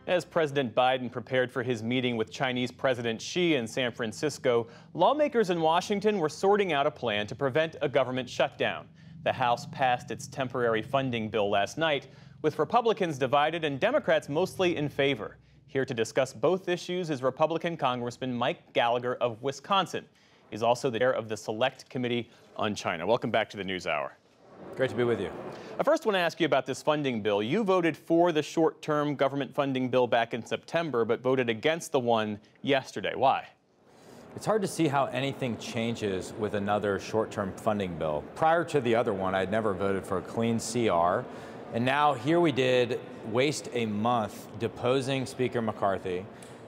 As President Biden prepared for his meeting with Chinese President Xi in San Francisco, lawmakers in Washington were sorting out a plan to prevent a government shutdown. The House passed its temporary funding bill last night, with Republicans divided and Democrats mostly in favor. Here to discuss both issues is Republican Congressman Mike Gallagher of Wisconsin. He's also the chair of the Select Committee on China. Welcome back to the NewsHour. Great to be with you. I first want to ask you about this funding bill. You voted for the short-term government funding bill back in September, but voted against the one yesterday. Why? It's hard to see how anything changes with another short-term funding bill. Prior to the other one, I'd never voted for a clean CR. And now here we did waste a month deposing Speaker McCarthy,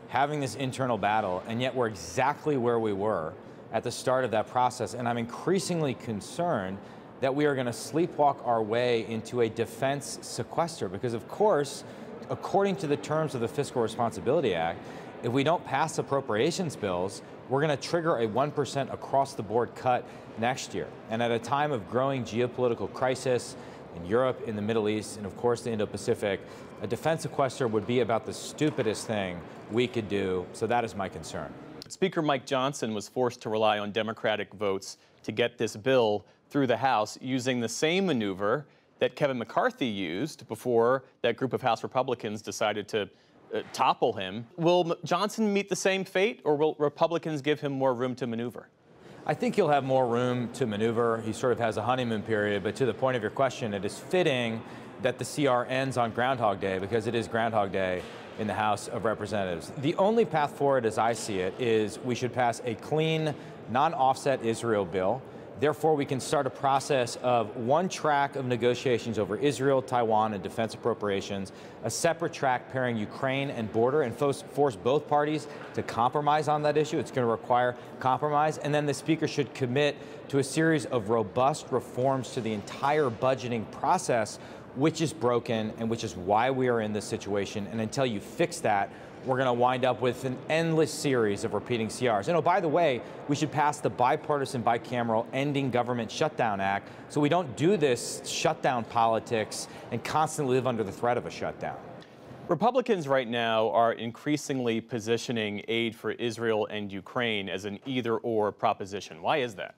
having this internal battle, and yet we're exactly where we were at the start of that process. And I'm increasingly concerned that we are going to sleepwalk our way into a defense sequester. Because of course, according to the terms of the Fiscal Responsibility Act, if we don't pass appropriations bills, we're going to trigger a 1% across the board cut next year. And at a time of growing geopolitical crisis in Europe, in the Middle East, and of course the Indo-Pacific, a defense sequester would be about the stupidest thing we could do. So that is my concern. Speaker Mike Johnson was forced to rely on Democratic votes to get this bill through the House, using the same maneuver that Kevin McCarthy used before that group of House Republicans decided to topple him. Will Johnson meet the same fate, or will Republicans give him more room to maneuver? I think he'll have more room to maneuver. He sort of has a honeymoon period, but to the point of your question, it is fitting that the CR ends on Groundhog Day, because it is Groundhog Day in the House of Representatives. The only path forward, as I see it, is we should pass a clean, non-offset Israel bill. Therefore, we can start a process of one track of negotiations over Israel, Taiwan, and defense appropriations, a separate track pairing Ukraine and border, and force both parties to compromise on that issue. It's going to require compromise. And then the Speaker should commit to a series of robust reforms to the entire budgeting process, which is broken and which is why we are in this situation. And until you fix that, we're going to wind up with an endless series of repeating CRs. And oh, by the way, we should pass the bipartisan, bicameral Ending Government Shutdown Act so we don't do this shutdown politics and constantly live under the threat of a shutdown. Republicans right now are increasingly positioning aid for Israel and Ukraine as an either-or proposition. Why is that?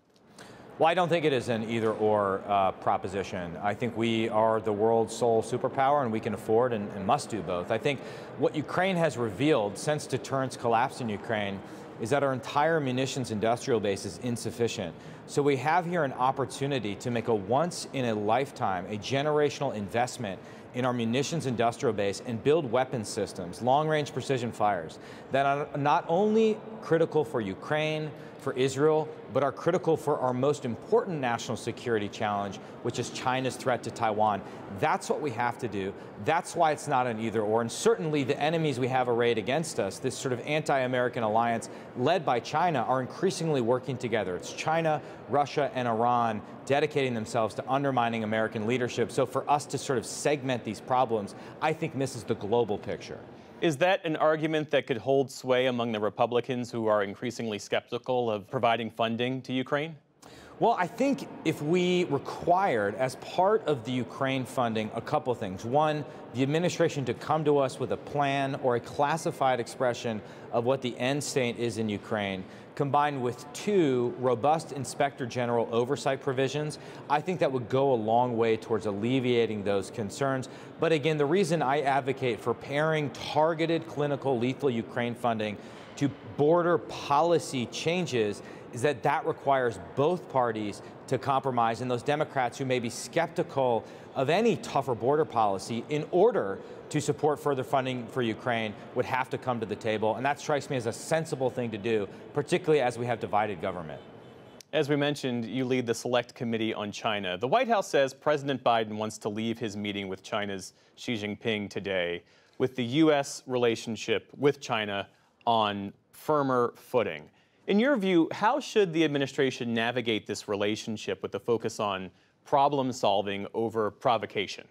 Well, I don't think it is an either-or proposition. I think we are the world's sole superpower, and we can afford and must do both. I think what Ukraine has revealed since deterrence collapsed in Ukraine is that our entire munitions industrial base is insufficient. So we have here an opportunity to make a once-in-a-lifetime, a generational investment in our munitions industrial base and build weapons systems, long-range precision fires, that are not only critical for Ukraine, for Israel, but are critical for our most important national security challenge, which is China's threat to Taiwan. That's what we have to do. That's why it's not an either-or. And certainly the enemies we have arrayed against us, this sort of anti-American alliance led by China, are increasingly working together. It's China, Russia, and Iran dedicating themselves to undermining American leadership. So for us to sort of segment these problems, I think misses the global picture. Is that an argument that could hold sway among the Republicans who are increasingly skeptical of providing funding to Ukraine? Well, I think if we required, as part of the Ukraine funding, a couple things. One, the administration to come to us with a plan or a classified expression of what the end state is in Ukraine, combined with two, robust Inspector General oversight provisions, I think that would go a long way towards alleviating those concerns. But again, the reason I advocate for pairing targeted clinical lethal Ukraine funding to border policy changes is that that requires both parties to compromise, and those Democrats who may be skeptical of any tougher border policy in order to support further funding for Ukraine would have to come to the table. And that strikes me as a sensible thing to do, particularly as we have divided government. As we mentioned, you lead the Select Committee on China. The White House says President Biden wants to leave his meeting with China's Xi Jinping today with the U.S. relationship with China on firmer footing. In your view, how should the administration navigate this relationship with the focus on problem solving over provocation?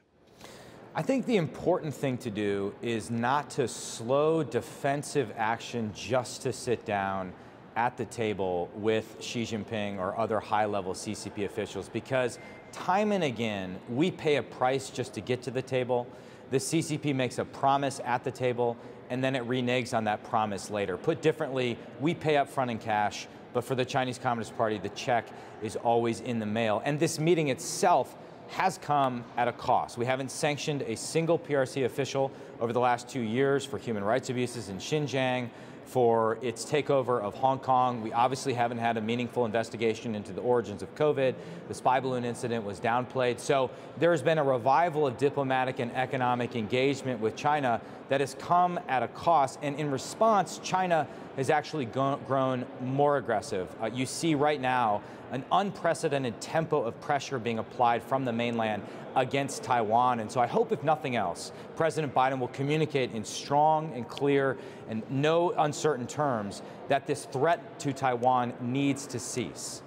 I think the important thing to do is not to slow defensive action just to sit down at the table with Xi Jinping or other high-level CCP officials, because time and again, we pay a price just to get to the table. The CCP makes a promise at the table, and then it reneges on that promise later. Put differently, we pay up front in cash, but for the Chinese Communist Party, the check is always in the mail. And this meeting itself has come at a cost. We haven't sanctioned a single PRC official over the last 2 years for human rights abuses in Xinjiang, for its takeover of Hong Kong. We obviously haven't had a meaningful investigation into the origins of COVID. The spy balloon incident was downplayed. So there has been a revival of diplomatic and economic engagement with China that has come at a cost. And in response, China has actually grown more aggressive. You see right now an unprecedented tempo of pressure being applied from the mainland against Taiwan. And so I hope, if nothing else, President Biden will communicate in strong and clear and no uncertain terms that this threat to Taiwan needs to cease.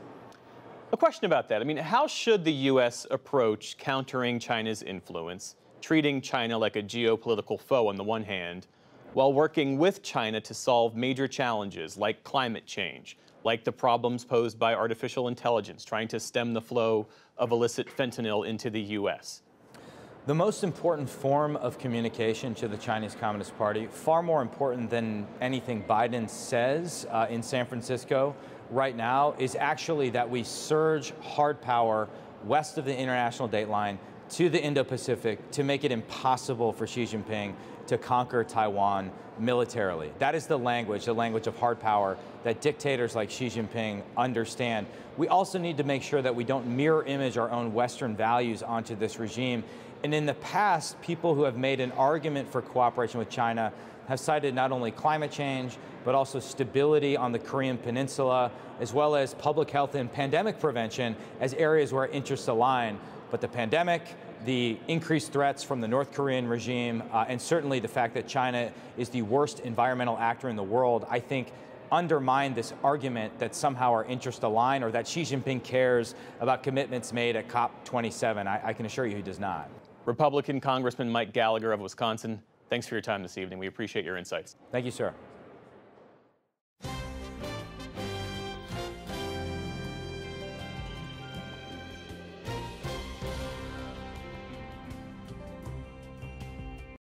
A question about that. I mean, how should the U.S. approach countering China's influence, treating China like a geopolitical foe on the one hand, while working with China to solve major challenges like climate change, like the problems posed by artificial intelligence, trying to stem the flow of illicit fentanyl into the U.S.? The most important form of communication to the Chinese Communist Party, far more important than anything Biden says in San Francisco right now, is actually that we surge hard power west of the international date line to the Indo-Pacific to make it impossible for Xi Jinping to conquer Taiwan militarily. That is the language of hard power that dictators like Xi Jinping understand. We also need to make sure that we don't mirror image our own Western values onto this regime. And in the past, people who have made an argument for cooperation with China have cited not only climate change, but also stability on the Korean Peninsula, as well as public health and pandemic prevention as areas where interests align. But the pandemic, the increased threats from the North Korean regime, and certainly the fact that China is the worst environmental actor in the world, I think undermine this argument that somehow our interests align or that Xi Jinping cares about commitments made at COP27. I can assure you he does not. Republican Congressman Mike Gallagher of Wisconsin, thanks for your time this evening. We appreciate your insights. Thank you, sir.